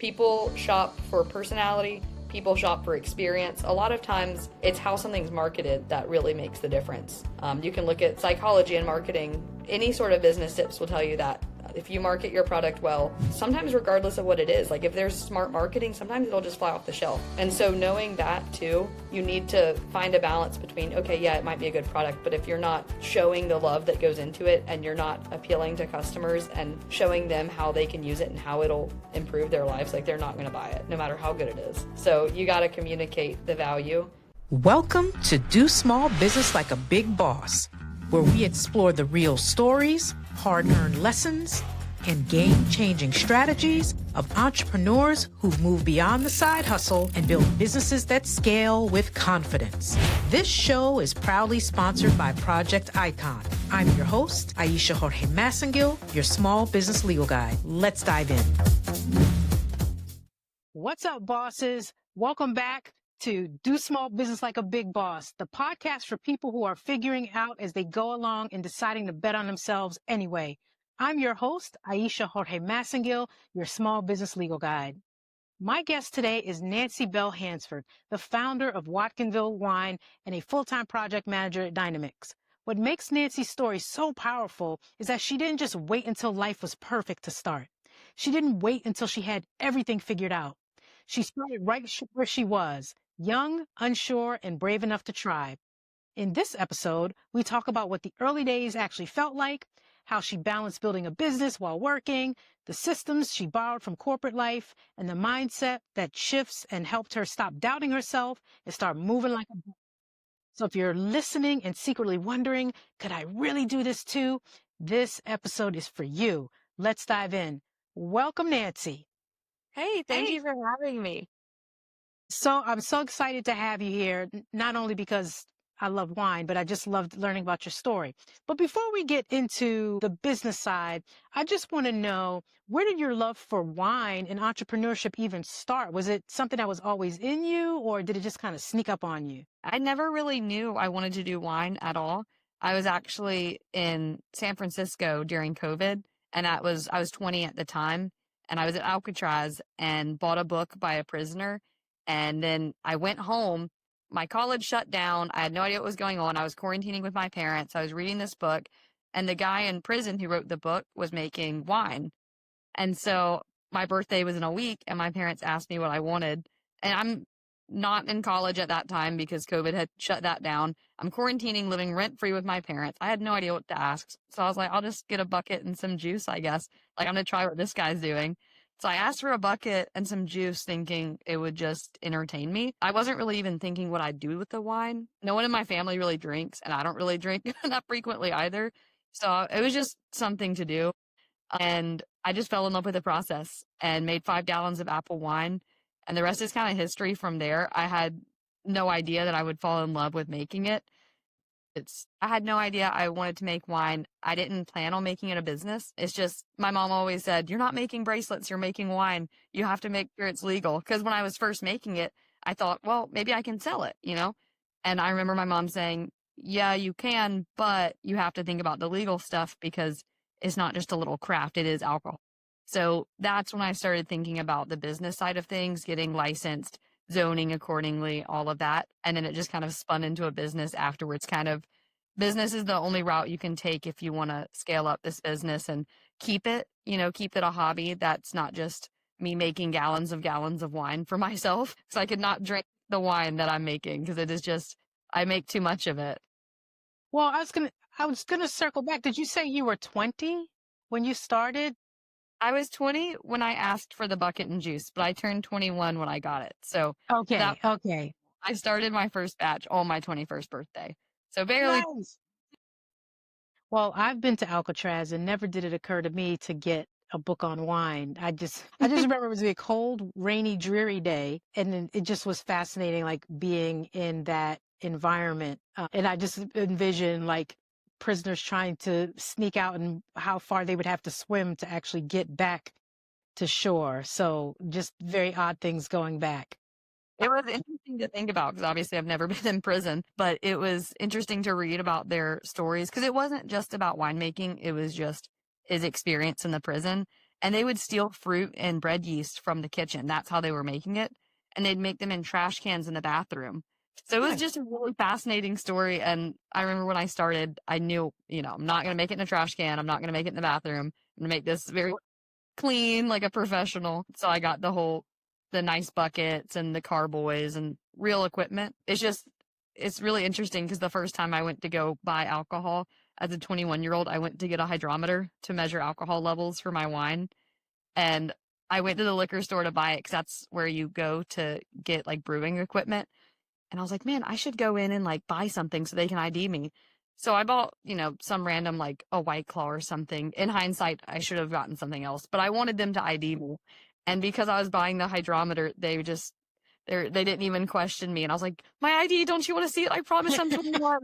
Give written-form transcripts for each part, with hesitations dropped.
People shop for personality, people shop for experience. A lot of times it's how something's marketed that really makes the difference. You can look at psychology and marketing. Any sort of business tips will tell you that if you market your product well, sometimes regardless of what it is, like if there's smart marketing, sometimes it'll just fly off the shelf. And so knowing that too, you need to find a balance between, okay, yeah, it might be a good product, but if you're not showing the love that goes into it and you're not appealing to customers and showing them how they can use it and how it'll improve their lives, like they're not going to buy it no matter how good it is. So you got to communicate the value. Welcome to Do Small Business Like a Big Boss, where we explore the real stories, hard-earned lessons, and game-changing strategies of entrepreneurs who've moved beyond the side hustle and built businesses that scale with confidence. This show is proudly sponsored by Project Icon. I'm your host, Aisha Jorge Massengill, your small business legal guide. Let's dive in. What's up, bosses? Welcome back to Do Small Business Like a Big Boss, the podcast for people who are figuring out as they go along and deciding to bet on themselves anyway. I'm your host, Aisha Jorge Massengill, your small business legal guide. My guest today is Nancy Belle Hansford, the founder of Watkinsville Wine and a full-time project manager at Dynamics. What makes Nancy's story so powerful is that she didn't just wait until life was perfect to start. She didn't wait until she had everything figured out. She started right where she was, young, unsure, and brave enough to try. In this episode, we talk about what the early days actually felt like, how she balanced building a business while working, the systems she borrowed from corporate life, and the mindset that shifts and helped her stop doubting herself and start moving like a boss. So if you're listening and secretly wondering, could I really do this too? This episode is for you. Let's dive in. Welcome, Nancy. Hey, thank you for having me. So I'm so excited to have you here, not only because I love wine, but I just loved learning about your story. But before we get into the business side, I just want to know, where did your love for wine and entrepreneurship even start? Was it something that was always in you, or did it just kind of sneak up on you? I never really knew I wanted to do wine at all. I was actually in San Francisco during COVID, and I was 20 at the time, and I was at Alcatraz and bought a book by a prisoner. And then I went home. My college shut down. I had no idea what was going on. I was quarantining with my parents. I was reading this book, and the guy in prison who wrote the book was making wine. And so my birthday was in a week, and my parents asked me what I wanted. And I'm not in college at that time because COVID had shut that down. I'm quarantining, living rent-free with my parents. I had no idea what to ask. So I was like, I'll just get a bucket and some juice, I guess. Like, I'm going to try what this guy's doing. So I asked for a bucket and some juice thinking it would just entertain me. I wasn't really even thinking what I'd do with the wine. No one in my family really drinks, and I don't really drink that frequently either. So it was just something to do. And I just fell in love with the process and made 5 gallons of apple wine. And the rest is kind of history from there. I had no idea that I would fall in love with making it. I had no idea I wanted to make wine. I didn't plan on making it a business. It's just, my mom always said, you're not making bracelets, you're making wine. You have to make sure it's legal. Because when I was first making it, I thought, well, maybe I can sell it, you know? And I remember my mom saying, yeah, you can, but you have to think about the legal stuff because it's not just a little craft, it is alcohol. So that's when I started thinking about the business side of things, getting licensed, zoning accordingly, all of that. And then it just kind of spun into a business afterwards. Kind of, business is the only route you can take if you want to scale up this business and keep it a hobby. That's not just me making gallons of wine for myself. So I could not drink the wine that I'm making because it is just, I make too much of it. Well, I was gonna circle back. Did you say you were 20 when you started? I was 20 when I asked for the bucket and juice, but I turned 21 when I got it. So Okay. I started my first batch on my 21st birthday. So barely. Nice. Well, I've been to Alcatraz and never did it occur to me to get a book on wine. I just remember it was a cold, rainy, dreary day, and it just was fascinating, like being in that environment. And I just envisioned like prisoners trying to sneak out and how far they would have to swim to actually get back to shore. So just very odd things going back. It was interesting to think about because obviously I've never been in prison, but it was interesting to read about their stories because it wasn't just about winemaking. It was just his experience in the prison. and they would steal fruit and bread yeast from the kitchen. That's how they were making it. And they'd make them in trash cans in the bathroom. So it was Nice. just a really fascinating story. And I remember when I started, I knew, I'm not going to make it in a trash can. I'm not going to make it in the bathroom. I'm going to make this very clean, like a professional. So I got the nice buckets and the carboys and real equipment. It's really interesting because the first time I went to go buy alcohol as a 21-year-old, I went to get a hydrometer to measure alcohol levels for my wine. And I went to the liquor store to buy it because that's where you go to get like brewing equipment. And I was like, man, I should go in and like buy something so they can ID me. So I bought, some random like a White Claw or something. In hindsight, I should have gotten something else, but I wanted them to ID me. And because I was buying the hydrometer, they didn't even question me. And I was like, my ID, don't you want to see it? I promise I'm 21.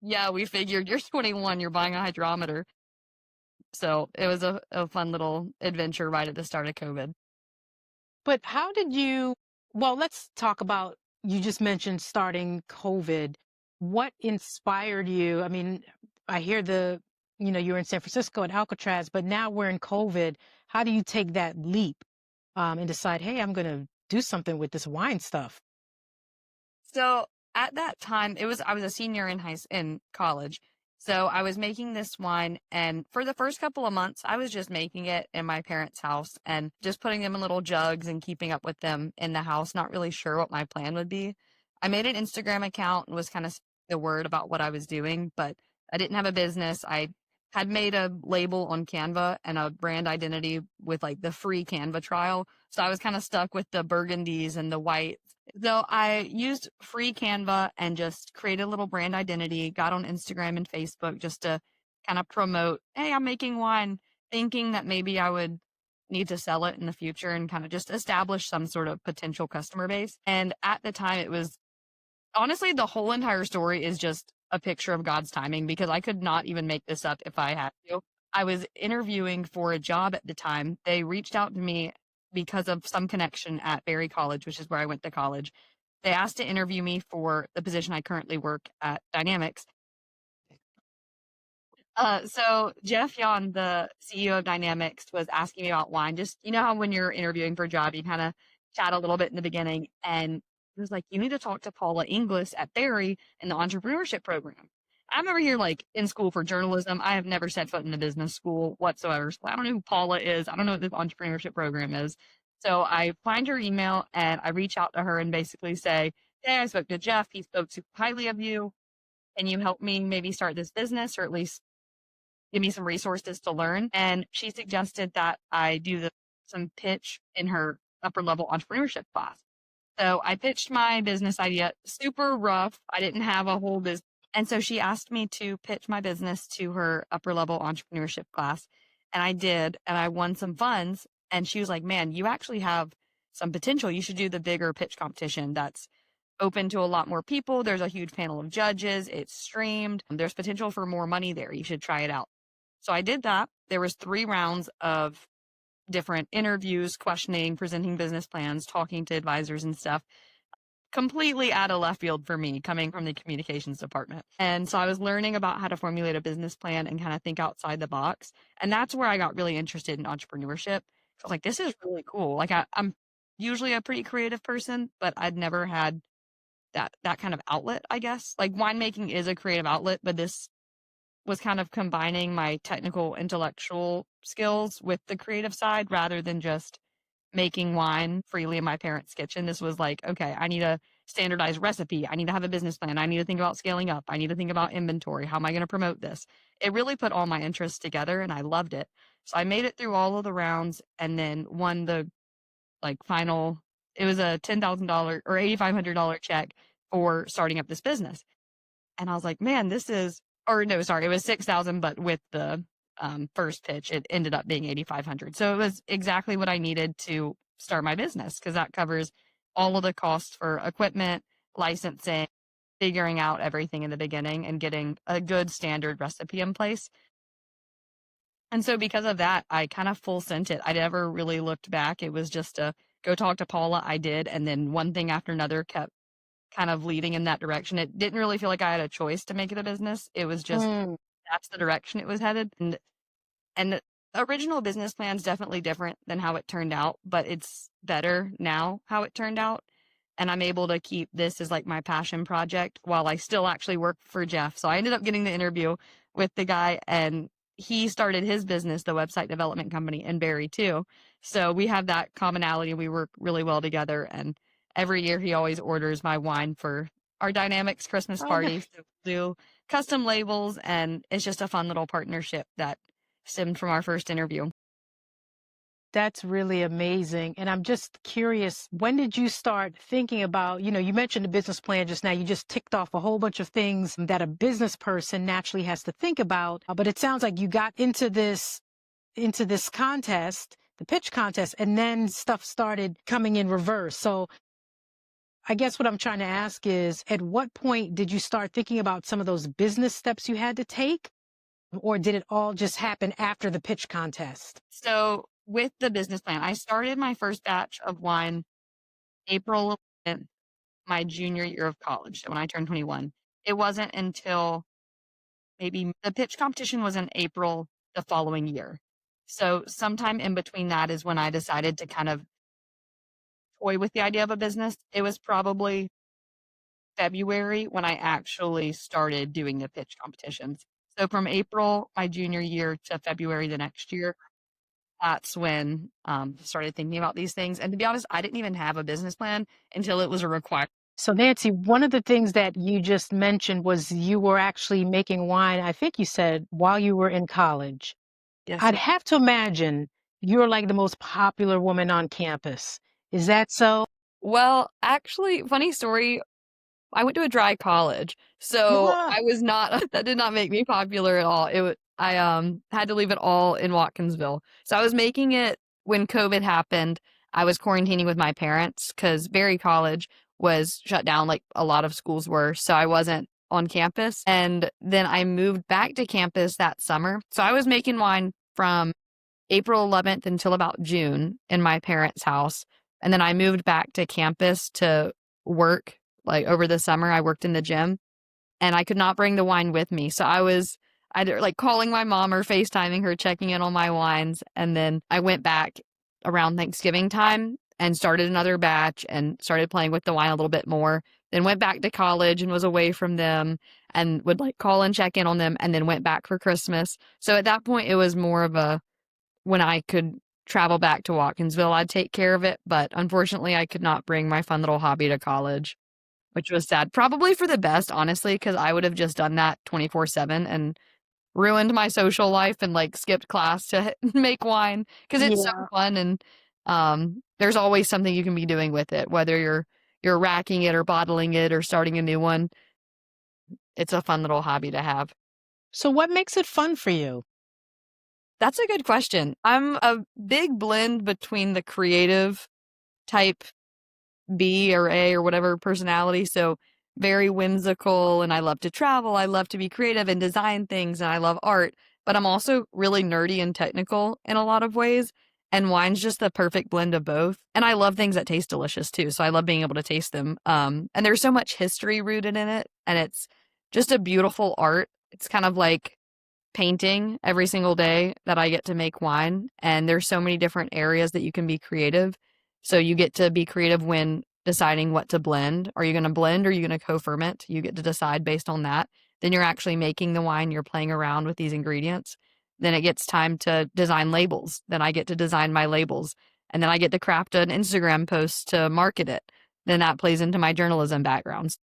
Yeah, we figured you're 21, you're buying a hydrometer. So it was a fun little adventure right at the start of COVID. But how did let's talk about, you just mentioned starting COVID. What inspired you? I mean, I hear you were in San Francisco and Alcatraz, but now we're in COVID. How do you take that leap and decide, hey, I'm going to do something with this wine stuff? So at that time, I was a senior in college. So I was making this wine, and for the first couple of months, I was just making it in my parents' house and just putting them in little jugs and keeping up with them in the house, not really sure what my plan would be. I made an Instagram account and was kind of the word about what I was doing, but I didn't have a business. I had made a label on Canva and a brand identity with like the free Canva trial. So I was kind of stuck with the burgundies and the whites. So I used free Canva and just created a little brand identity, got on Instagram and Facebook just to kind of promote, hey, I'm making wine, thinking that maybe I would need to sell it in the future and kind of just establish some sort of potential customer base. And at the time, it was honestly, the whole entire story is just a picture of God's timing because I could not even make this up if I had to. I was interviewing for a job at the time. They reached out to me because of some connection at Berry College, which is where I went to college. They asked to interview me for the position I currently work at Dynamics. So Jeff Yon, the CEO of Dynamics, was asking me about wine. Just, how when you're interviewing for a job, you kind of chat a little bit in the beginning. And he was like, you need to talk to Paula Inglis at Berry in the entrepreneurship program. I'm over here like in school for journalism. I have never set foot in a business school whatsoever. So I don't know who Paula is. I don't know what this entrepreneurship program is. So I find her email and I reach out to her and basically say, hey, I spoke to Jeff. He spoke super highly of you. Can you help me maybe start this business or at least give me some resources to learn? And she suggested that I do some pitch in her upper level entrepreneurship class. So I pitched my business idea, super rough. I didn't have a whole business. And so she asked me to pitch my business to her upper level entrepreneurship class. And I did, and I won some funds. And she was like, man, you actually have some potential. You should do the bigger pitch competition that's open to a lot more people. There's a huge panel of judges. It's streamed. There's potential for more money there. You should try it out. So I did that. There was 3 rounds of different interviews, questioning, presenting business plans, talking to advisors and stuff. Completely out of left field for me, coming from the communications department. And so I was learning about how to formulate a business plan and kind of think outside the box. And that's where I got really interested in entrepreneurship. I was like, this is really cool. Like I'm usually a pretty creative person, but I'd never had that kind of outlet, I guess. Like winemaking is a creative outlet, but this was kind of combining my technical intellectual skills with the creative side rather than just making wine freely in my parents' kitchen. This was like, okay, I need a standardized recipe. I need to have a business plan. I need to think about scaling up. I need to think about inventory. How am I going to promote this? It really put all my interests together and I loved it. So I made it through all of the rounds and then won the final, it was a $10,000 or $8,500 check for starting up this business. And I was like, man, it was 6,000, but with the first pitch, it ended up being 8,500. So it was exactly what I needed to start my business because that covers all of the costs for equipment, licensing, figuring out everything in the beginning and getting a good standard recipe in place. And so because of that, I kind of full sent it. I never really looked back. It was just to go talk to Paula. I did. And then one thing after another kept kind of leading in that direction. It didn't really feel like I had a choice to make it a business. It was just that's the direction it was headed. And original business plan is definitely different than how it turned out, but it's better now how it turned out. And I'm able to keep this as like my passion project while I still actually work for Jeff. So I ended up getting the interview with the guy, and he started his business, the website development company, in Barrie too. So we have that commonality. We work really well together. And every year he always orders my wine for our Dynamics Christmas Oh, no. party. So we'll do custom labels, and it's just a fun little partnership that stemmed from our first interview. That's really amazing. And I'm just curious, when did you start thinking about, you mentioned the business plan just now. You just ticked off a whole bunch of things that a business person naturally has to think about. But it sounds like you got into this contest, the pitch contest, and then stuff started coming in reverse. So I guess what I'm trying to ask is, at what point did you start thinking about some of those business steps you had to take? Or did it all just happen after the pitch contest? So with the business plan, I started my first batch of wine April 11th, my junior year of college. So when I turned 21, it wasn't until maybe the pitch competition was in April the following year. So sometime in between that is when I decided to kind of toy with the idea of a business. It was probably February when I actually started doing the pitch competitions. So from April my junior year to February the next year, that's when started thinking about these things. And to be honest, I didn't even have a business plan until it was a requirement. So, Nancy, one of the things that you just mentioned was you were actually making wine, I think you said, while you were in college. Yes, I'd ma'am. have to imagine you're like the most popular woman on campus. Is that so? Well, actually, funny story. I went to a dry college, so Yeah. I was not. That did not make me popular at all. I had to leave it all in Watkinsville. So I was making it when COVID happened. I was quarantining with my parents because Berry College was shut down, like a lot of schools were. So I wasn't on campus, and then I moved back to campus that summer. So I was making wine from April 11th until about June in my parents' house. And then I moved back to campus to work. Like over the summer, I worked in the gym, and I could not bring the wine with me. So I was either like calling my mom or FaceTiming her, checking in on my wines. And then I went back around Thanksgiving time and started another batch and started playing with the wine a little bit more. Then went back to college and was away from them and would like call and check in on them, and then went back for Christmas. So at that point, it was more of a when I could travel back to Watkinsville, I'd take care of it. But unfortunately, I could not bring my fun little hobby to college, which was sad. Probably for the best, honestly, because I would have just done that 24/7 and ruined my social life and like skipped class to make wine because it's so Yeah. fun. And there's always something you can be doing with it, whether you're racking it or bottling it or starting a new one. It's a fun little hobby to have. So, what makes it fun for you? That's a good question. I'm a big blend between the creative type B or A or whatever personality. So very whimsical, and I love to travel. I love to be creative and design things, and I love art. But I'm also really nerdy and technical in a lot of ways. And wine's just the perfect blend of both. And I love things that taste delicious too. So I love being able to taste them. And there's so much history rooted in it, and it's just a beautiful art. It's kind of like painting every single day that I get to make wine. And there's so many different areas that you can be creative. So you get to be creative when deciding what to blend. Are you going to blend or are you going to co-ferment? You get to decide based on that. Then you're actually making the wine, you're playing around with these ingredients. Then it gets time to design labels. Then I get to design my labels. And then I get to craft an Instagram post to market it. Then that plays into my journalism backgrounds.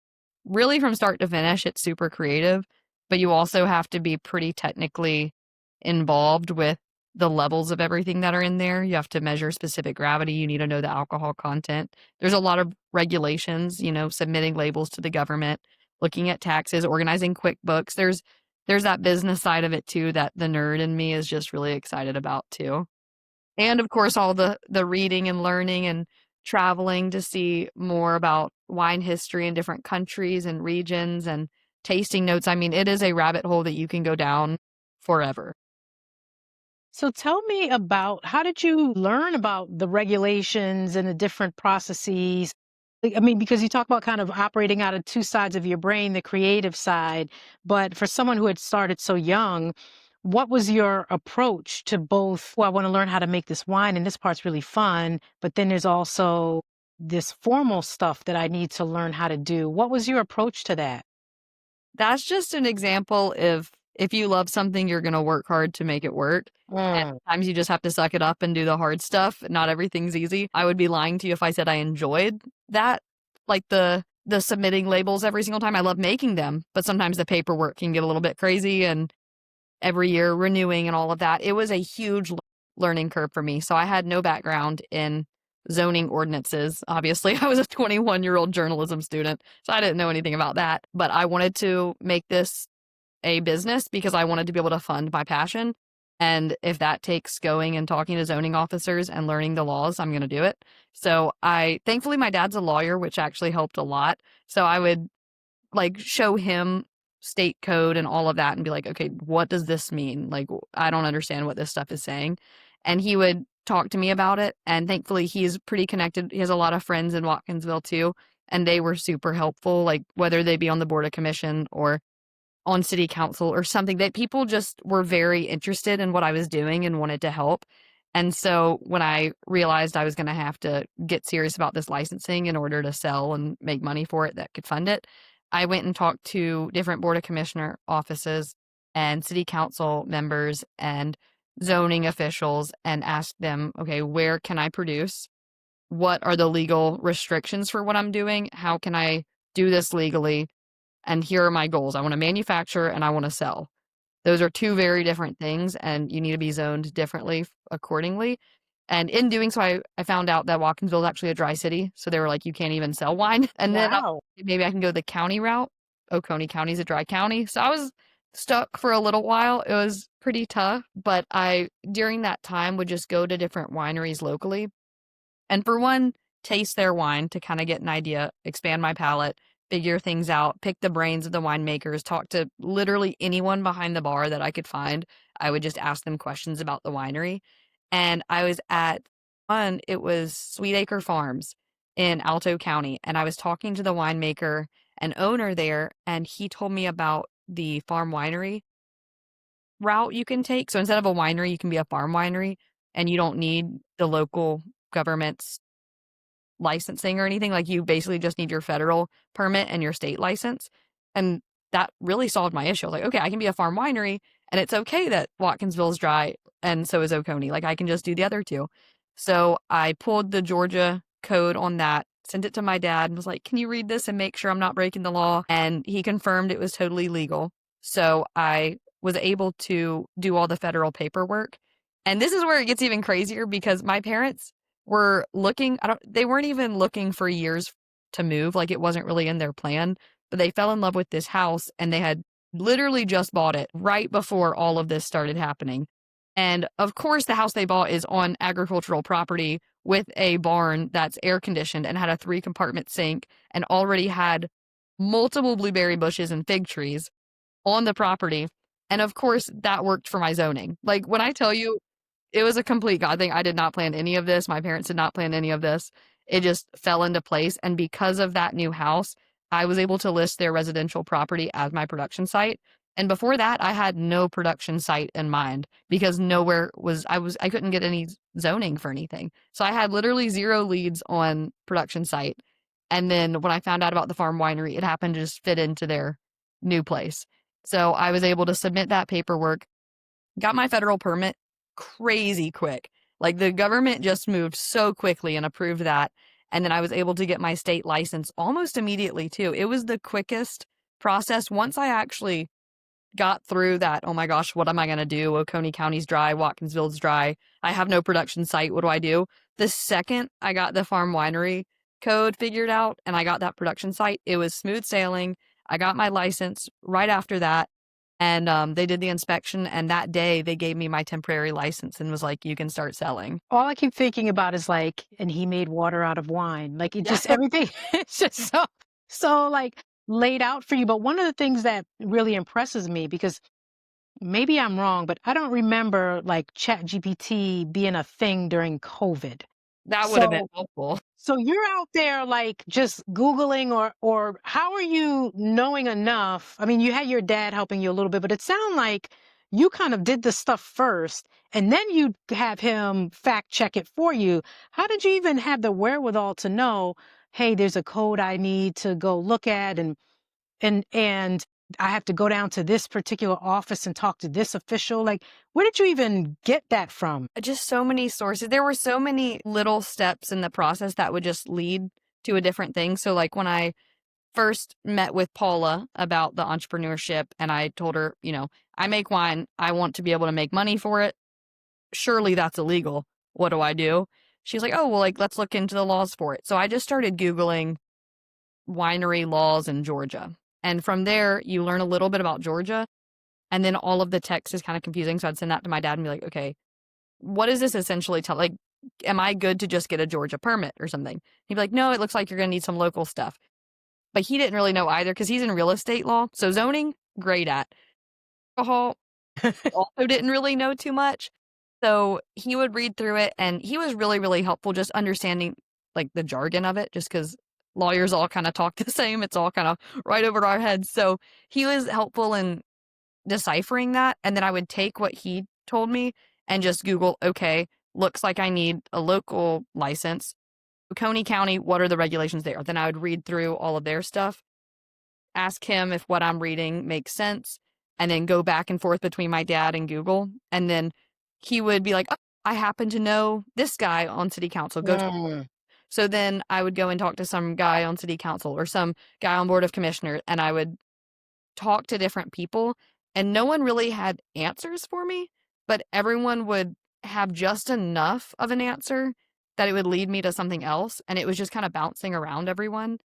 Really, from start to finish, it's super creative, but you also have to be pretty technically involved with the levels of everything that are in there. You have to measure specific gravity. You need to know the alcohol content. There's a lot of regulations, submitting labels to the government, looking at taxes, organizing QuickBooks. There's that business side of it too that the nerd in me is just really excited about too. And of course, all the reading and learning and traveling to see more about wine history in different countries and regions and tasting notes. I mean, it is a rabbit hole that you can go down forever. So, tell me about, how did you learn about the regulations and the different processes? I mean, because you talk about kind of operating out of two sides of your brain, the creative side, but for someone who had started so young, what was your approach to both? Well, I want to learn how to make this wine, and this part's really fun, but then there's also this formal stuff that I need to learn how to do. What was your approach to that? That's just an example of if you love something, you're gonna work hard to make it work. And Mm, sometimes you just have to suck it up and do the hard stuff. Not everything's easy. I would be lying to you if I said I enjoyed that, like the submitting labels every single time. I love making them, but sometimes the paperwork can get a little bit crazy and every year renewing and all of that. It was a huge learning curve for me. So I had no background in zoning ordinances. Obviously, I was a 21-year-old journalism student, so I didn't know anything about that. But I wanted to make this a business because I wanted to be able to fund my passion. And if that takes going and talking to zoning officers and learning the laws, I'm going to do it. So thankfully, my dad's a lawyer, which actually helped a lot. So I would like show him state code and all of that and be like, okay, what does this mean? Like, I don't understand what this stuff is saying. And he would talk to me about it. And thankfully, he's pretty connected. He has a lot of friends in Watkinsville too. And they were super helpful, like whether they be on the board of commission or on city council or something, that people just were very interested in what I was doing and wanted to help. And so when I realized I was going to have to get serious about this licensing in order to sell and make money for it that could fund it, I went and talked to different board of commissioner offices and city council members and zoning officials and asked them, okay, where can I produce? What are the legal restrictions for what I'm doing? How can I do this legally? And here are my goals. I want to manufacture and I want to sell. Those are two very different things, and you need to be zoned differently accordingly. And in doing so, I found out that Watkinsville is actually a dry city. So they were like, you can't even sell wine. And then wow. maybe I can go the county route. Oconee County is a dry county. So I was stuck for a little while. It was pretty tough, but during that time, would just go to different wineries locally and for one, taste their wine to kind of get an idea, expand my palate, figure things out, pick the brains of the winemakers, talk to literally anyone behind the bar that I could find. I would just ask them questions about the winery. And I was at one, it was Sweetacre Farms in Alto County. And I was talking to the winemaker and owner there, and he told me about the farm winery route you can take. So instead of a winery, you can be a farm winery, and you don't need the local government's licensing or anything. Like you basically just need your federal permit and your state license. And that really solved my issue. I was like, okay, I can be a farm winery and it's okay that Watkinsville is dry and so is Oconee. Like I can just do the other two. So I pulled the Georgia code on that, sent it to my dad and was like, can you read this and make sure I'm not breaking the law? And he confirmed it was totally legal. So I was able to do all the federal paperwork. And this is where it gets even crazier because my parents were looking, they weren't even looking for years to move. Like it wasn't really in their plan, but they fell in love with this house and they had literally just bought it right before all of this started happening. And of course, the house they bought is on agricultural property with a barn that's air conditioned and had a 3-compartment sink and already had multiple blueberry bushes and fig trees on the property. And of course, that worked for my zoning. Like when I tell you it was a complete God thing. I did not plan any of this. My parents did not plan any of this. It just fell into place. And because of that new house, I was able to list their residential property as my production site. And before that, I had no production site in mind because I couldn't get any zoning for anything. So I had literally 0 leads on production site. And then when I found out about the farm winery, it happened to just fit into their new place. So I was able to submit that paperwork, got my federal permit crazy quick. Like the government just moved so quickly and approved that. And then I was able to get my state license almost immediately too. It was the quickest process once I actually got through that. Oh my gosh, what am I going to do? Oconee County's dry, Watkinsville's dry. I have no production site. What do I do? The second I got the farm winery code figured out and I got that production site, it was smooth sailing. I got my license right after that. And they did the inspection, and that day they gave me my temporary license and was like, you can start selling. All I keep thinking about is like, and he made water out of wine. Like it Yeah. just everything it's just so like laid out for you. But one of the things that really impresses me, because maybe I'm wrong, but I don't remember like Chat GPT being a thing during COVID. That would have been So helpful. so you're out there like just Googling or how are you knowing enough? I mean, you had your dad helping you a little bit, but it sounded like you kind of did the stuff first and then you have him fact check it for you. How did you even have the wherewithal to know, hey, there's a code I need to go look at, and I have to go down to this particular office and talk to this official? Like, where did you even get that from? Just so many sources. There were so many little steps in the process that would just lead to a different thing. So, like, when I first met with Paula about the entrepreneurship and I told her, I make wine. I want to be able to make money for it. Surely that's illegal. What do I do? She's like, oh, well, like, let's look into the laws for it. So I just started Googling winery laws in Georgia. And from there, you learn a little bit about Georgia. And then all of the text is kind of confusing. So I'd send that to my dad and be like, okay, what does this essentially tell? Like, am I good to just get a Georgia permit or something? He'd be like, no, it looks like you're going to need some local stuff. But he didn't really know either because he's in real estate law. So zoning, great at. Alcohol, also didn't really know too much. So he would read through it and he was really, really helpful just understanding like the jargon of it, just because lawyers all kind of talk the same. It's all kind of right over our heads. So he was helpful in deciphering that. And then I would take what he told me and just Google, okay, looks like I need a local license. Coney County, what are the regulations there? Then I would read through all of their stuff, ask him if what I'm reading makes sense, and then go back and forth between my dad and Google. And then he would be like, oh, I happen to know this guy on city council. Go talk. So then I would go and talk to some guy on city council or some guy on board of commissioners, and I would talk to different people, and no one really had answers for me, but everyone would have just enough of an answer that it would lead me to something else. And it was just kind of bouncing around everyone.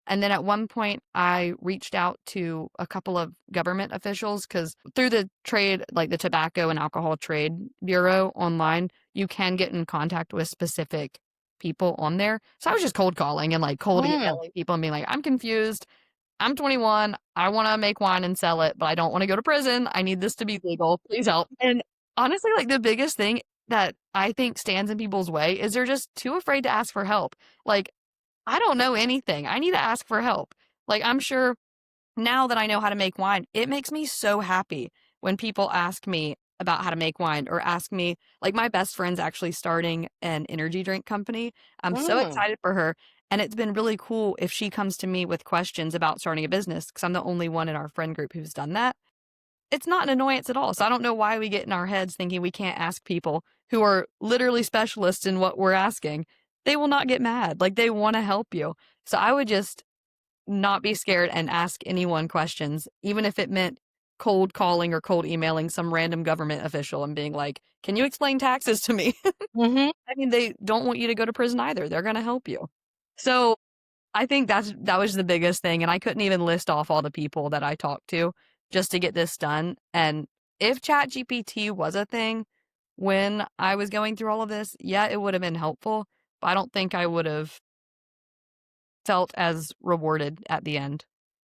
And then at one point, I reached out to a couple of government officials because through the trade, like the Tobacco and Alcohol Trade Bureau online, you can get in contact with specific people on there. So I was just cold calling and like cold emailing people and being like, I'm confused. I'm 21. I want to make wine and sell it, but I don't want to go to prison. I need this to be legal. Please help. And honestly, like the biggest thing that I think stands in people's way is they're just too afraid to ask for help. Like, I don't know anything. I need to ask for help. Like, I'm sure now that I know how to make wine, it makes me so happy when people ask me about how to make wine or ask me, like my best friend's actually starting an energy drink company. I'm so excited for her. And it's been really cool if she comes to me with questions about starting a business because I'm the only one in our friend group who's done that. It's not an annoyance at all. So I don't know why we get in our heads thinking we can't ask people who are literally specialists in what we're asking. They will not get mad. Like they want to help you. So I would just not be scared and ask anyone questions, even if it meant cold calling or cold emailing some random government official and being like, can you explain taxes to me? Mm-hmm. I mean, they don't want you to go to prison either. They're going to help you. So I think that was the biggest thing. And I couldn't even list off all the people that I talked to just to get this done. And if ChatGPT was a thing when I was going through all of this, yeah, it would have been helpful. But I don't think I would have felt as rewarded at the end.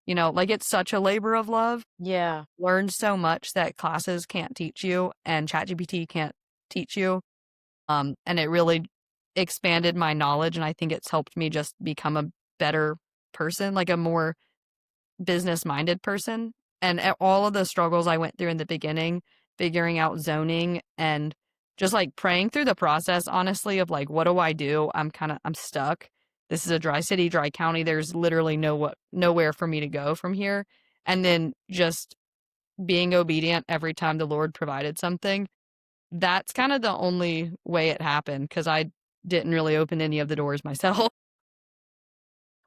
Like it's such a labor of love. Yeah. Learned so much that classes can't teach you and ChatGPT can't teach you. And it really expanded my knowledge. And I think it's helped me just become a better person, like a more business minded person. And all of the struggles I went through in the beginning, figuring out zoning and just like praying through the process, honestly, of like, what do I do? I'm stuck. This is a dry city, dry county. There's literally nowhere for me to go from here. And then just being obedient every time the Lord provided something. That's kind of the only way it happened because I didn't really open any of the doors myself.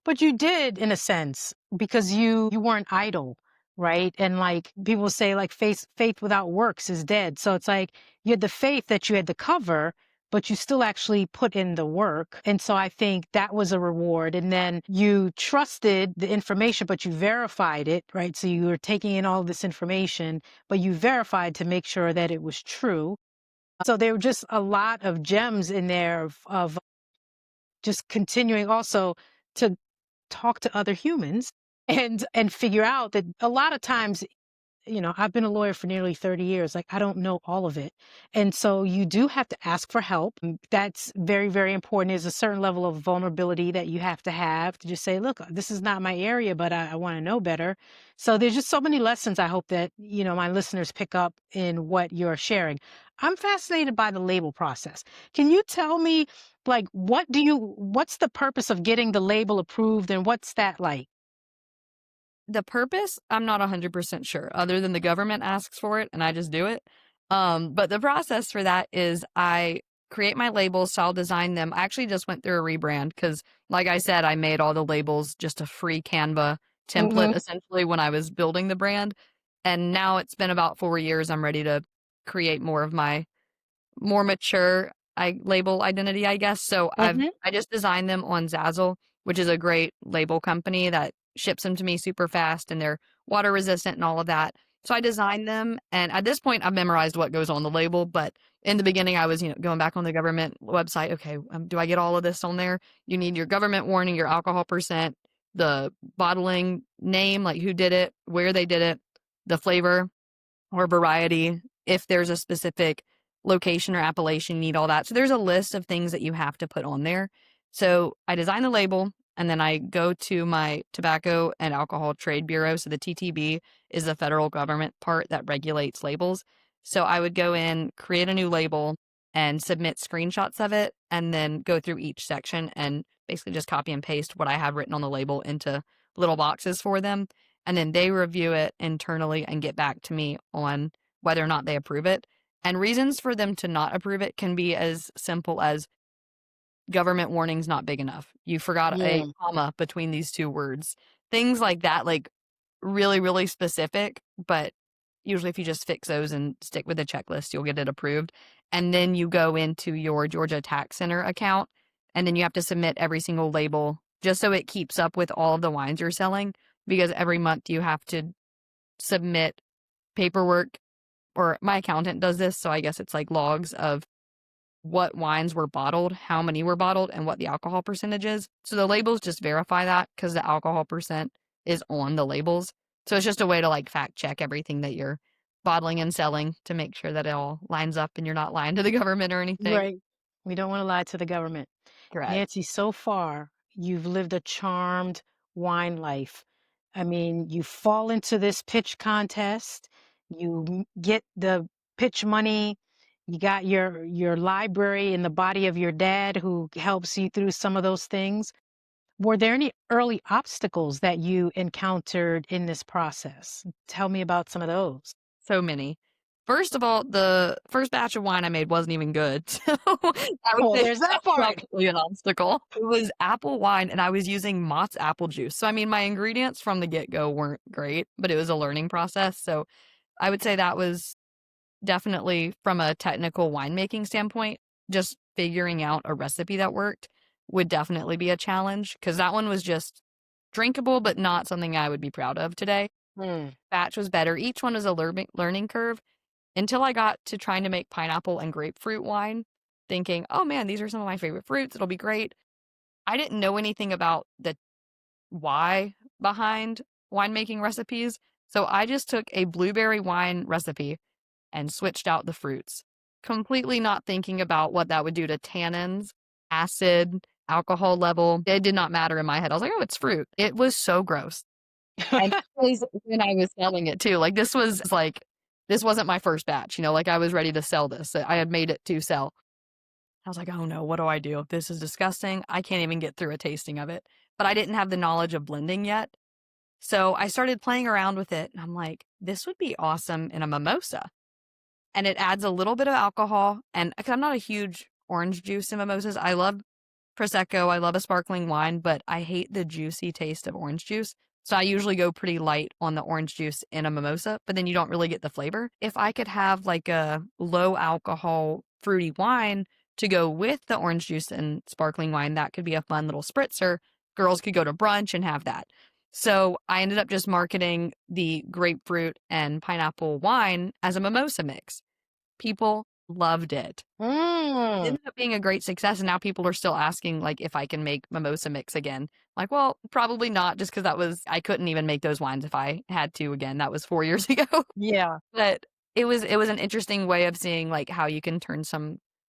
But you did in a sense because you weren't idle, right? And like people say like faith without works is dead. So it's like you had the faith that you had to cover, but you still actually put in the work. And so I think that was a reward. And then you trusted the information, but you verified it, right? So you were taking in all this information, but you verified to make sure that it was true. So there were just a lot of gems in there of just continuing also to talk to other humans and figure out that a lot of times I've been a lawyer for nearly 30 years. Like, I don't know all of it. And so you do have to ask for help. That's very, very important. There's a certain level of vulnerability that you have to just say, look, this is not my area, but I want to know better. So there's just so many lessons I hope that, my listeners pick up in what you're sharing. I'm fascinated by the label process. Can you tell me, like, what's the purpose of getting the label approved and what's that like? The purpose, I'm not 100% sure, other than the government asks for it and I just do it. But the process for that is I create my labels, so I'll design them. I actually just went through a rebrand because, like I said, I made all the labels just a free Canva template essentially when I was building the brand. And now it's been about 4 years. I'm ready to create more of my more mature label identity, I guess. So Hmm. I just designed them on Zazzle, which is a great label company that ships them to me super fast and they're water resistant and all of that. So I designed them, and at this point I've memorized what goes on the label, but in the beginning I was, going back on the government website. Okay, do I get all of this on there? You need your government warning, your alcohol percent, the bottling name, like who did it, where they did it, the flavor, or variety, if there's a specific location or appellation, you need all that. So there's a list of things that you have to put on there. So I design the label and then I go to my Tobacco and Alcohol Trade Bureau. So the TTB is the federal government part that regulates labels. So I would go in, create a new label, and submit screenshots of it, and then go through each section and basically just copy and paste what I have written on the label into little boxes for them, and then they review it internally and get back to me on whether or not they approve it. And reasons for them to not approve it can be as simple as government warning's not big enough. You forgot a Yeah. comma between these two words. Things like that, like really, really specific, but usually if you just fix those and stick with the checklist, you'll get it approved. And then you go into your Georgia Tax Center account, and then you have to submit every single label just so it keeps up with all of the wines you're selling, because every month you have to submit paperwork, or my accountant does this, so I guess it's like logs of what wines were bottled, how many were bottled, and what the alcohol percentage is. So the labels just verify that because the alcohol percent is on the labels. So it's just a way to like fact check everything that you're bottling and selling to make sure that it all lines up and you're not lying to the government or anything. Right. We don't want to lie to the government. Correct. Nancy, so far, you've lived a charmed wine life. I mean, you fall into this pitch contest, get the pitch money, you got your library in the body of your dad who helps you through some of those things. Were there any early obstacles that you encountered in this process? Tell me about some of those. So many. First of all, the first batch of wine I made wasn't even good. So I would Oh, say there's that that's part. probably an obstacle. It was apple wine and I was using Mott's apple juice. So I mean, my ingredients from the get-go weren't great, but it was a learning process. So I would say that was definitely, from a technical winemaking standpoint, just figuring out a recipe that worked would definitely be a challenge, because that one was just drinkable, but not something I would be proud of today. Hmm. Batch was better. Each one was a learning curve until I got to trying to make pineapple and grapefruit wine, thinking, oh man, these are some of my favorite fruits. It'll be great. I didn't know anything about the why behind winemaking recipes. So I just took a blueberry wine recipe and switched out the fruits, completely not thinking about what that would do to tannins, acid, alcohol level. It did not matter in my head. I was like, oh, it's fruit. It was so gross. And that was when I was selling it too. Like this wasn't my first batch, like I was ready to sell this. I had made it to sell. I was like, oh no, what do I do? This is disgusting. I can't even get through a tasting of it. But I didn't have the knowledge of blending yet. So I started playing around with it and I'm like, this would be awesome in a mimosa. And it adds a little bit of alcohol. And because I'm not a huge orange juice in mimosas, I love Prosecco, I love a sparkling wine, but I hate the juicy taste of orange juice. So I usually go pretty light on the orange juice in a mimosa, but then you don't really get the flavor. If I could have like a low alcohol fruity wine to go with the orange juice and sparkling wine, that could be a fun little spritzer. Girls could go to brunch and have that. So I ended up just marketing the grapefruit and pineapple wine as a mimosa mix. People loved it. It Mm. ended up being a great success, and now people are still asking, like, if I can make mimosa mix again. Like, well, probably not just because I couldn't even make those wines if I had to again. That was 4 years ago. Yeah. But it was an interesting way of seeing, like, how you can turn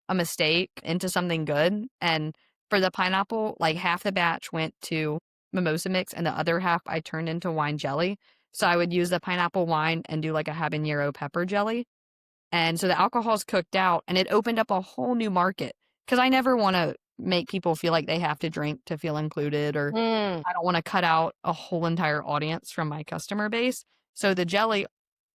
a mistake into something good, and for the pineapple, like, half the batch went to mimosa mix, and the other half I turned into wine jelly. So I would use the pineapple wine and do, like, a habanero pepper jelly, and so the alcohol's cooked out, and it opened up a whole new market because I never wanna make people feel like they have to drink to feel included, or Mm. I don't wanna cut out a whole entire audience from my customer base. So the jelly,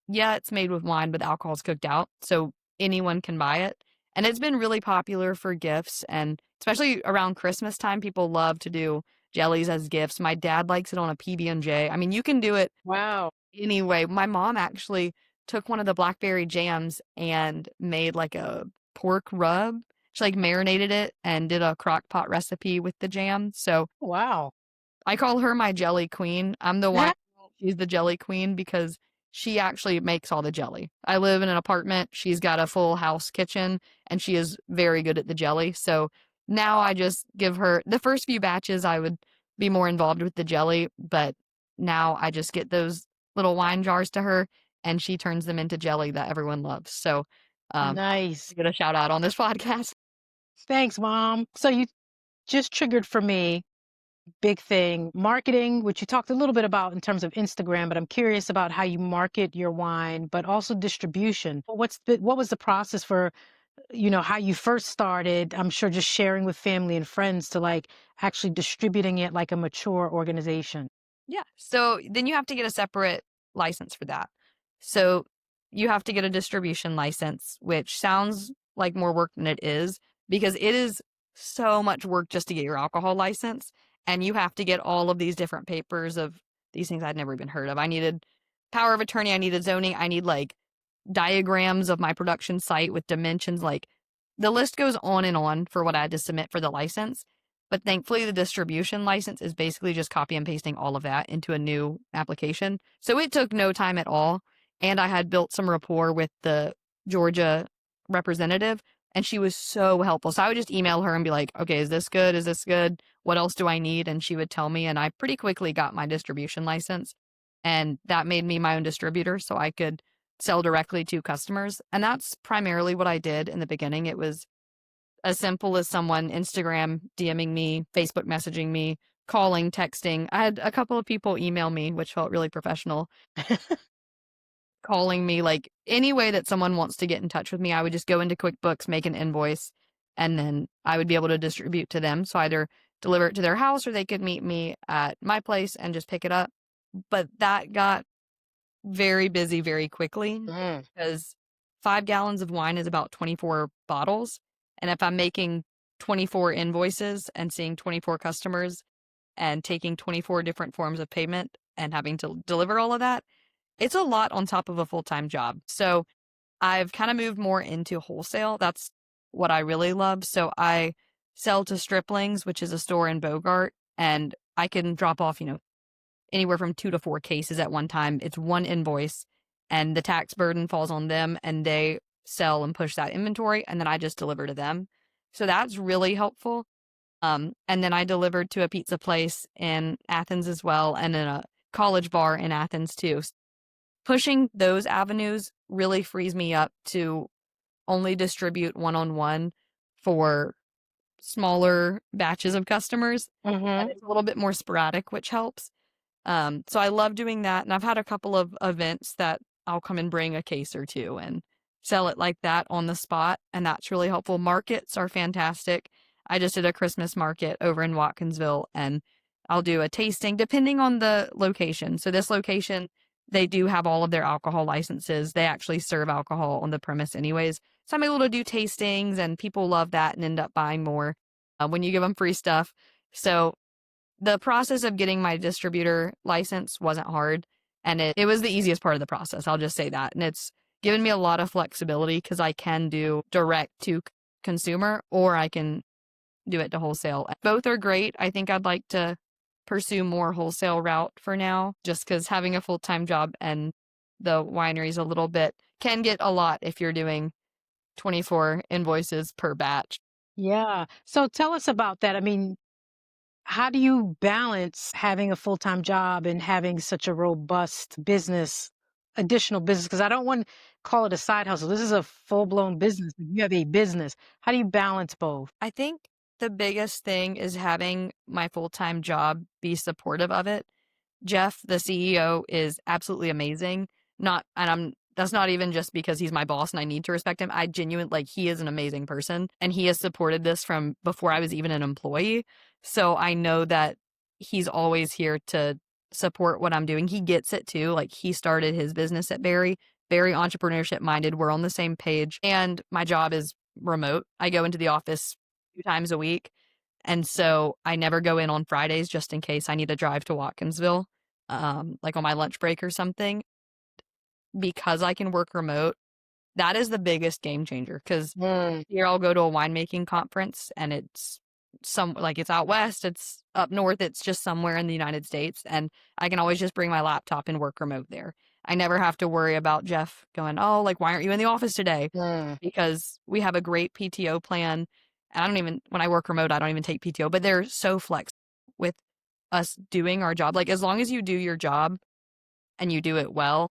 yeah, it's made with wine, but the alcohol's cooked out, so anyone can buy it, and it's been really popular for gifts, and especially around Christmas time, people love to do jellies as gifts. My dad likes it on a PB&J. I mean, you can do it Wow. anyway. My mom actually took one of the blackberry jams and made, like, a pork rub. She, like, marinated it and did a crock pot recipe with the jam, so Wow. I call her my jelly queen. I'm the wine girl, she's the jelly queen because she actually makes all the jelly. I live in an apartment, she's got a full house kitchen, and she is very good at the jelly, so now I just give her the first few batches, I would be more involved with the jelly, but now I just get those little wine jars to her, and she turns them into jelly that everyone loves, so, Nice. get a shout out on this podcast. Thanks, Mom. So you just triggered for me big thing marketing, which you talked a little bit about in terms of Instagram, but I'm curious about how you market your wine, but also distribution. What was the process for, how you first started? I'm sure just sharing with family and friends to like actually distributing it like a mature organization. Yeah. So then you have to get a separate license for that. So you have to get a distribution license, which sounds like more work than it is because it is so much work just to get your alcohol license. And you have to get all of these different papers of these things I'd never even heard of. I needed power of attorney, I needed zoning, I need like diagrams of my production site with dimensions. Like the list goes on and on for what I had to submit for the license. But thankfully, the distribution license is basically just copy and pasting all of that into a new application. So it took no time at all. And I had built some rapport with the Georgia representative, and she was so helpful. So I would just email her and be like, okay, is this good? Is this good? What else do I need? And she would tell me. And I pretty quickly got my distribution license. And that made me my own distributor so I could sell directly to customers. And that's primarily what I did in the beginning. It was as simple as someone Instagram DMing me, Facebook messaging me, calling, texting. I had a couple of people email me, which felt really professional, calling me, like any way that someone wants to get in touch with me. I would just go into QuickBooks, make an invoice, and then I would be able to distribute to them. So either deliver it to their house or they could meet me at my place and just pick it up. But that got very busy very quickly Mm. because 5 gallons of wine is about 24 bottles. And if I'm making 24 invoices and seeing 24 customers and taking 24 different forms of payment and having to deliver all of that, it's a lot on top of a full time job. So I've kind of moved more into wholesale. That's what I really love. So I sell to Stripling's, which is a store in Bogart, and I can drop off, anywhere from 2 to 4 cases at one time. It's one invoice, and the tax burden falls on them, and they sell and push that inventory, and then I just deliver to them. So that's really helpful. And then I delivered to a pizza place in Athens as well, and in a college bar in Athens too. Pushing those avenues really frees me up to only distribute one-on-one for smaller batches of customers, and Mm-hmm. it's a little bit more sporadic, which helps. So I love doing that, and I've had a couple of events that I'll come and bring a case or two and sell it like that on the spot, and that's really helpful. Markets are fantastic. I just did a Christmas market over in Watkinsville, and I'll do a tasting depending on the location. So this location, they do have all of their alcohol licenses. They actually serve alcohol on the premise anyways. So I'm able to do tastings, and people love that and end up buying more when you give them free stuff. So the process of getting my distributor license wasn't hard, and it was the easiest part of the process. I'll just say that. And it's given me a lot of flexibility because I can do direct to consumer or I can do it to wholesale. Both are great. I think I'd like to pursue more wholesale route for now, just because having a full time job and the winery is a little bit can get a lot if you're doing 24 invoices per batch. Yeah. So tell us about that. I mean, how do you balance having a full-time job and having such a robust business, additional business? Because I don't want to call it a side hustle. This is a full-blown business. You have a business. How do you balance both? I think the biggest thing is having my full-time job be supportive of it. Jeff, the CEO, is absolutely amazing. Not, and I'm, that's not even just because he's my boss and I need to respect him. I genuinely, like, he is an amazing person and he has supported this from before I was even an employee. So I know that he's always here to support what I'm doing. He gets it too. Like, he started his business at Barry, very entrepreneurship minded. We're on the same page and my job is remote. I go into the office 2 times a week. And so I never go in on Fridays just in case I need to drive to Watkinsville, like on my lunch break or something. Because I can work remote, that is the biggest game changer. Because Mm, here I'll go to a winemaking conference and it's like it's out west, it's up north, it's just somewhere in the United States. And I can always just bring my laptop and work remote there. I never have to worry about Jeff going, oh, like, why aren't you in the office today? mm. Because we have a great PTO plan. And I don't even, when I work remote, I don't even take PTO, but they're so flexible with us doing our job. Like, as long as you do your job and you do it well,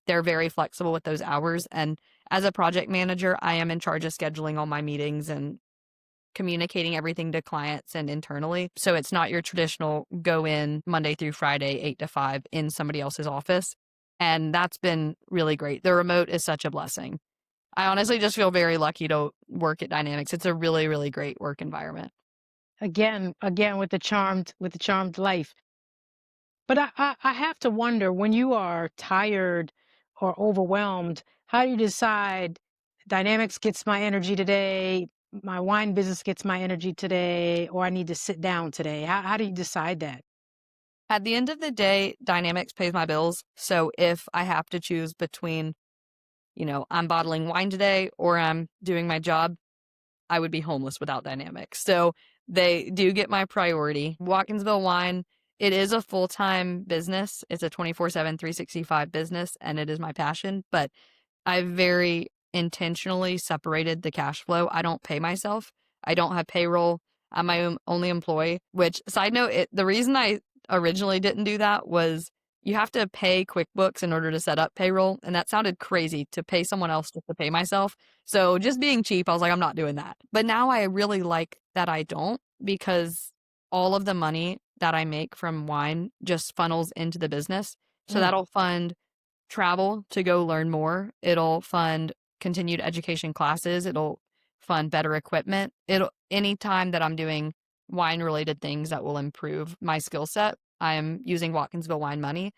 they're very flexible with those hours. And as a project manager, I am in charge of scheduling all my meetings and communicating everything to clients and internally. So it's not your traditional go in Monday through Friday, 8 to 5 in somebody else's office. And that's been really great. The remote is such a blessing. I honestly just feel very lucky to work at Dynamics. It's a really, really great work environment. Again, with the charmed life. But I have to wonder when you are tired or overwhelmed, how do you decide dynamics gets my energy today, my wine business gets my energy today, or I need to sit down today? How do you decide that? At the end of the day, Dynamics pays my bills. So if I have to choose between, I'm bottling wine today or I'm doing my job, I would be homeless without Dynamics. So they do get my priority. Watkinsville Wine, it is a full-time business. It's a 24/7, 365 business, and it is my passion. But I very intentionally separated the cash flow. I don't pay myself. I don't have payroll. I'm my only employee, which, side note, the reason I originally didn't do that was you have to pay QuickBooks in order to set up payroll. And that sounded crazy to pay someone else just to pay myself. So just being cheap, I was like, I'm not doing that. But now I really like that I don't, because all of the money that I make from wine just funnels into the business. So Mm, that'll fund travel to go learn more. It'll fund continued education classes. It'll fund better equipment. It'll, anytime that I'm doing wine related things that will improve my skill set, I am using Watkinsville Wine money,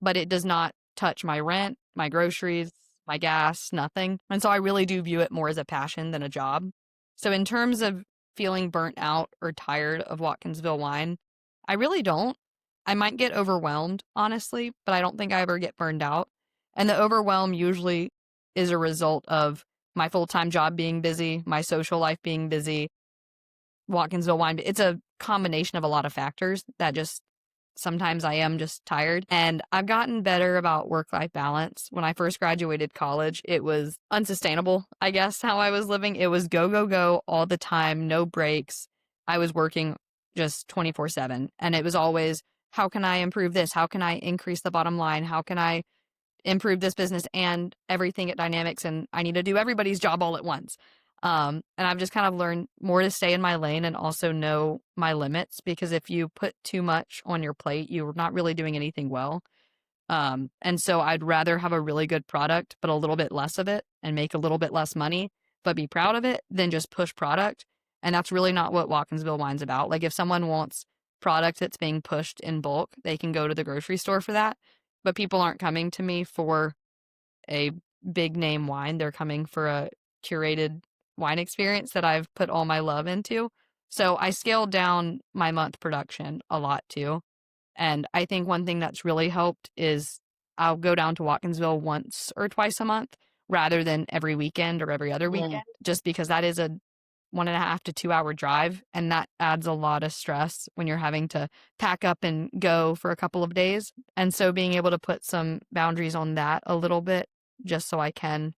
but it does not touch my rent, my groceries, my gas, nothing. And so I really do view it more as a passion than a job. So in terms of feeling burnt out or tired of Watkinsville Wine, I really don't. I might get overwhelmed, honestly, but I don't think I ever get burned out. And the overwhelm usually is a result of my full-time job being busy, my social life being busy, Watkinsville Wine. It's a combination of a lot of factors that just sometimes I am just tired. And I've gotten better about work-life balance. When I first graduated college, it was unsustainable, I guess, how I was living. It was go, go, go all the time, no breaks. I was working just 24/7. And it was always, how can I improve this? How can I increase the bottom line? How can I improve this business and everything at Dynamics? And I need to do everybody's job all at once. And I've just kind of learned more to stay in my lane and also know my limits, because if you put too much on your plate, you're not really doing anything well. And so I'd rather have a really good product, but a little bit less of it and make a little bit less money, but be proud of it than just push product. And that's really not what Watkinsville Wine's about. Like, if someone wants product that's being pushed in bulk, they can go to the grocery store for that. But people aren't coming to me for a big name wine. They're coming for a curated wine experience that I've put all my love into. So I scaled down my month production a lot too. And I think one thing that's really helped is I'll go down to Watkinsville once or twice a month rather than every weekend or every other mm. weekend, just because that is a 1.5 to 2 hour drive. And that adds a lot of stress when you're having to pack up and go for a couple of days. And so being able to put some boundaries on that a little bit, just so I can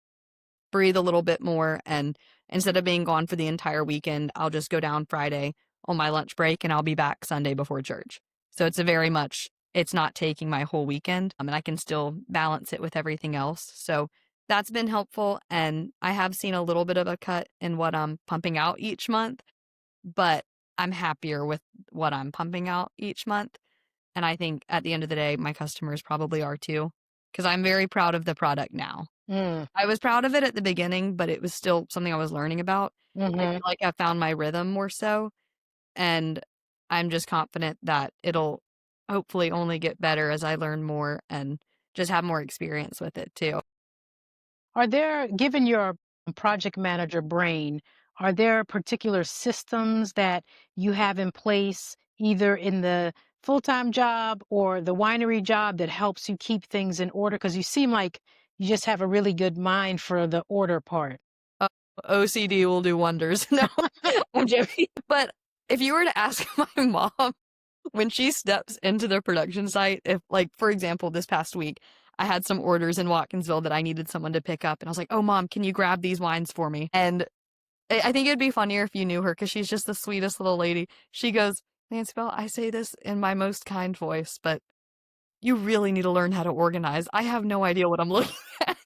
breathe a little bit more. And instead of being gone for the entire weekend, I'll just go down Friday on my lunch break and I'll be back Sunday before church. So it's a very much, it's not taking my whole weekend, and I can still balance it with everything else. So that's been helpful. And I have seen a little bit of a cut in what I'm pumping out each month, but I'm happier with what I'm pumping out each month. And I think at the end of the day, my customers probably are too, because I'm very proud of the product now. Mm. I was proud of it at the beginning, but it was still something I was learning about. I Mm-hmm. feel like I found my rhythm more so, and I'm just confident that it'll hopefully only get better as I learn more and just have more experience with it too. Are there, given your project manager brain, are there particular systems that you have in place, either in the full-time job or the winery job, that helps you keep things in order? Because you seem like you just have a really good mind for the order part. Uh, OCD will do wonders. No, I'm joking. But if you were to ask my mom when she steps into the production site, if, like, for example, this past week, I had some orders in Watkinsville that I needed someone to pick up. And I was like, oh, mom, can you grab these wines for me? And I think it'd be funnier if you knew her because she's just the sweetest little lady. She goes, Nancy Bell, I say this in my most kind voice, but you really need to learn how to organize. I have no idea what I'm looking at.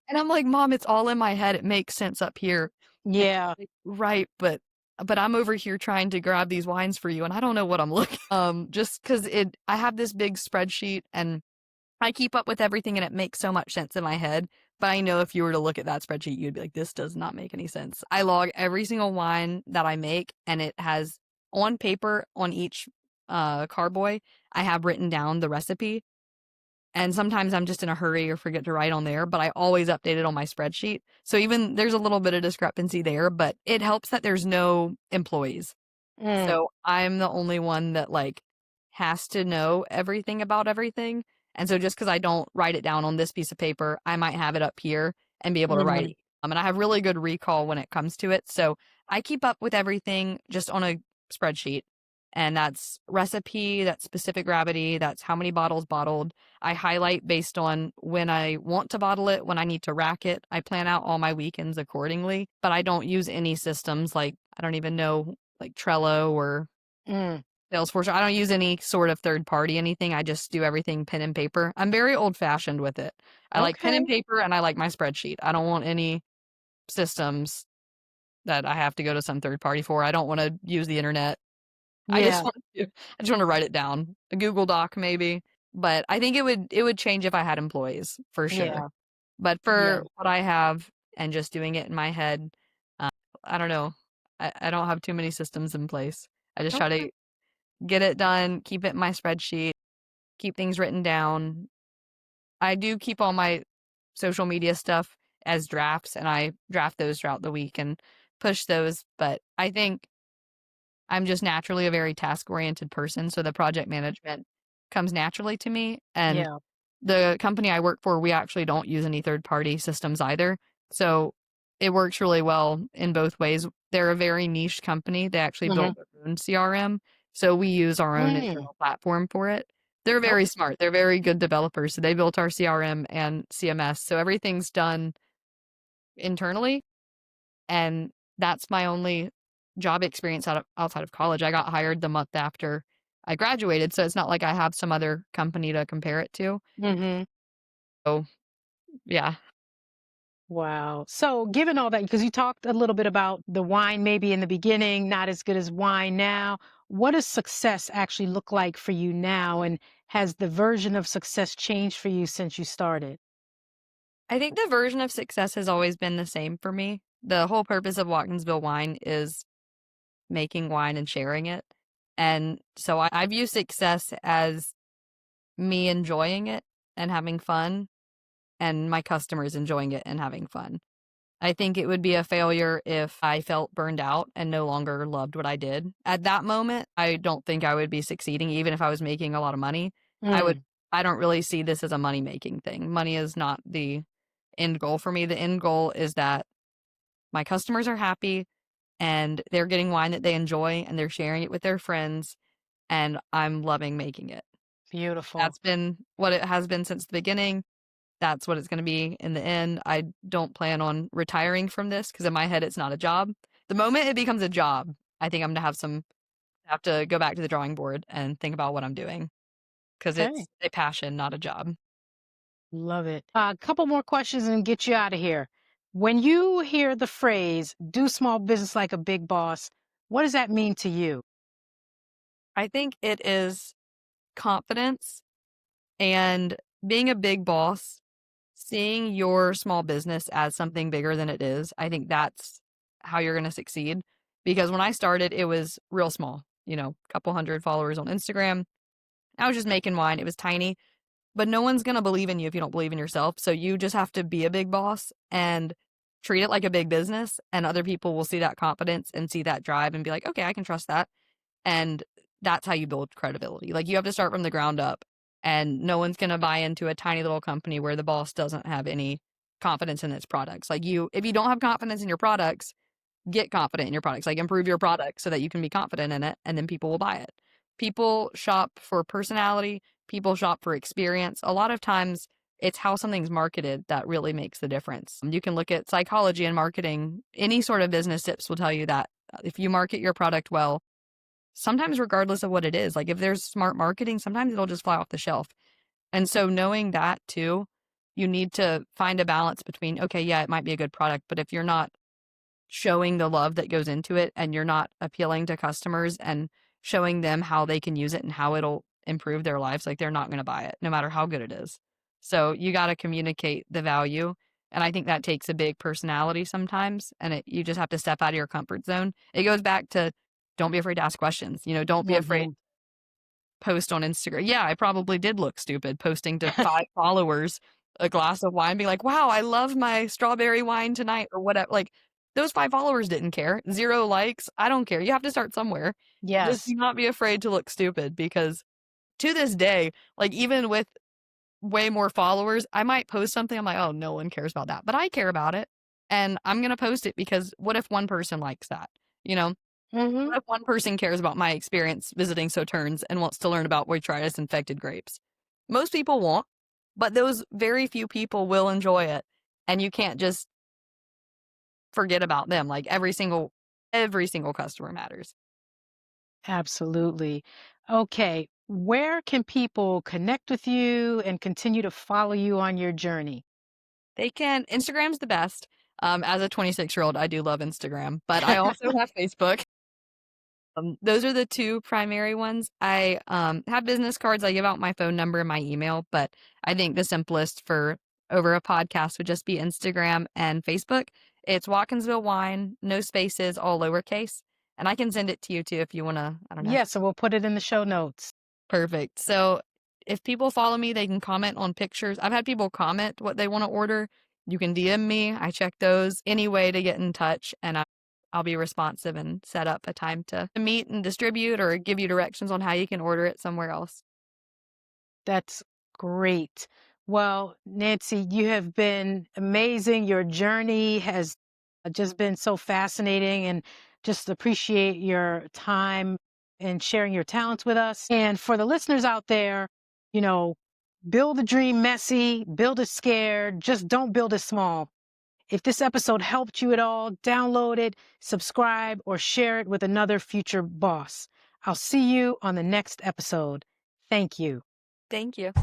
And I'm like, Mom, it's all in my head. It makes sense up here. And she's Yeah. like, right, but I'm over here trying to grab these wines for you and I don't know what I'm looking just because I have this big spreadsheet and I keep up with everything and it makes so much sense in my head. But I know if you were to look at that spreadsheet, you'd be like, this does not make any sense. I log every single wine that I make, and it has on paper on each carboy, I have written down the recipe. And sometimes I'm just in a hurry or forget to write on there, but I always update it on my spreadsheet. So even there's a little bit of discrepancy there, but it helps that there's no employees. Mm. So I'm the only one that like has to know everything about everything. And so just because I don't write it down on this piece of paper, I might have it up here and be able to write Mhm. it. And I have really good recall when it comes to it. So I keep up with everything just on a spreadsheet. And that's recipe, that's specific gravity, that's how many bottles bottled. I highlight based on when I want to bottle it, when I need to rack it. I plan out all my weekends accordingly, but I don't use any systems like, I don't even know, like Trello or Mm. Salesforce. I don't use any sort of third party anything. I just do everything pen and paper. I'm very old fashioned with it. I like pen Okay. and paper and I like my spreadsheet. I don't want any systems that I have to go to some third party for. I don't want to use the internet. I just Yeah. want to I just want to write it down. A Google Doc maybe. But I think it would change if I had employees for sure. Yeah. But Yeah. for what I have and just doing it in my head, uh, I don't know. I don't have too many systems in place. I just try Okay. to get it done, keep it in my spreadsheet, keep things written down. I do keep all my social media stuff as drafts and I draft those throughout the week and push those. But I think I'm just naturally a very task oriented person. So the project management comes naturally to me. And Yeah. the company I work for, we actually don't use any third party systems either. So it works really well in both ways. They're a very niche company. They actually Mhm. built their own CRM. So we use our own Mm. internal platform for it. They're very Okay. smart. They're very good developers. So they built our CRM and CMS. So everything's done internally. And that's my only job experience outside of college. I got hired the month after I graduated. So it's not like I have some other company to compare it to. Mhm. So yeah. Wow. So, given all that, because you talked a little bit about the wine maybe in the beginning, not as good as wine now, what does success actually look like for you now? And has the version of success changed for you since you started? I think the version of success has always been the same for me. The whole purpose of Watkinsville Wine is making wine and sharing it. And so I view success as me enjoying it and having fun, and my customers enjoying it and having fun. I think it would be a failure if I felt burned out and no longer loved what I did. At that moment, I don't think I would be succeeding, even if I was making a lot of money. I would, Mm. I don't really see this as a money making thing. Money is not the end goal for me. The end goal is that my customers are happy and they're getting wine that they enjoy and they're sharing it with their friends and I'm loving making it. Beautiful. That's been what it has been since the beginning. that's what it's going to be in the end. I don't plan on retiring from this because in my head, it's not a job. The moment it becomes a job, I think I'm going to have to go back to the drawing board and think about what I'm doing because Okay. it's a passion, not a job. Love it. A couple more questions and get you out of here. When you hear the phrase, do small business like a big boss, what does that mean to you? I think it is confidence and being a big boss, seeing your small business as something bigger than it is. I think that's how you're going to succeed. Because when I started, it was real small, a couple hundred followers on Instagram. I was just making wine. It was tiny, but no one's going to believe in you if you don't believe in yourself. So you just have to be a big boss and treat it like a big business. And other people will see that confidence and see that drive and be like, okay, I can trust that. And that's how you build credibility. Like you have to start from the ground up and no one's going to buy into a tiny little company where the boss doesn't have any confidence in its products. If you don't have confidence in your products, get confident in your products, like improve your product so that you can be confident in it and then people will buy it. People shop for personality, people shop for experience. A lot of times it's how something's marketed that really makes the difference. You can look at psychology and marketing. Any sort of business tips will tell you that if you market your product well, sometimes regardless of what it is, like if there's smart marketing, sometimes it'll just fly off the shelf. And so knowing that too, you need to find a balance between, okay, yeah, it might be a good product, but if you're not showing the love that goes into it and you're not appealing to customers and showing them how they can use it and how it'll improve their lives, like they're not going to buy it no matter how good it is. So you got to communicate the value. And I think that takes a big personality sometimes. And you just have to step out of your comfort zone. It goes back to don't be afraid to ask questions. Don't be afraid Hmm. post on Instagram. Yeah, I probably did look stupid posting to 5 followers a glass of wine, being like, wow, I love my strawberry wine tonight or whatever. Like those 5 followers didn't care. 0 likes. I don't care. You have to start somewhere. Just Yes. do not be afraid to look stupid because to this day, like even with way more followers, I might post something. I'm like, oh, no one cares about that, but I care about it. And I'm going to post it because what if one person likes that? You know, Hmm. what if one person cares about my experience visiting Sauternes and wants to learn about Botrytis infected grapes? Most people won't, but those very few people will enjoy it. And you can't just forget about them. Like every single customer matters. Absolutely. Okay. Where can people connect with you and continue to follow you on your journey? Instagram's the best. As a 26-year-old, I do love Instagram, but I also have Facebook. Those are the 2 primary ones. I have business cards. I give out my phone number and my email, but I think the simplest for over a podcast would just be Instagram and Facebook. It's Watkinsville Wine, no spaces, all lowercase. And I can send it to you too if you want to, I don't know. Yeah, so we'll put it in the show notes. Perfect. So if people follow me, they can comment on pictures. I've had people comment what they want to order. You can DM me. I check those. Any way to get in touch, and I'll be responsive and set up a time to meet and distribute or give you directions on how you can order it somewhere else. That's great. Well, Nancy, you have been amazing. Your journey has just been so fascinating and just appreciate your time and sharing your talents with us. And for the listeners out there, you know, build a dream messy, build it scared, just don't build it small. If this episode helped you at all, download it, subscribe, or share it with another future boss. I'll see you on the next episode. Thank you. Thank you.